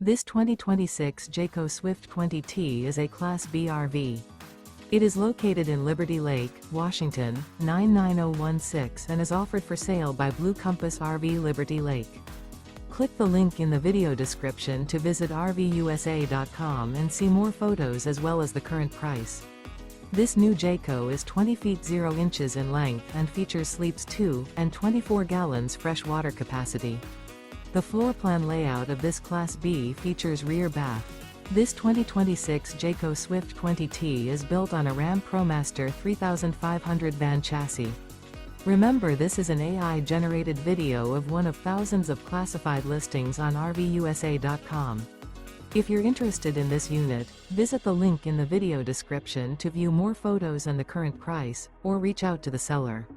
This 2026 Jayco Swift 20T is a Class B RV. It is located in Liberty Lake, Washington, 99016 and is offered for sale by Blue Compass RV Liberty Lake. Click the link in the video description to visit RVUSA.com and see more photos as well as the current price. This new Jayco is 20 feet 0 inches in length and features sleeps 2 and 24 gallons fresh water capacity. The floor plan layout of this Class B features rear bath. This 2026 Jayco Swift 20T is built on a Ram ProMaster 3500 van chassis. Remember, this is an AI-generated video of one of thousands of classified listings on RVUSA.com. If you're interested in this unit, visit the link in the video description to view more photos and the current price, or reach out to the seller.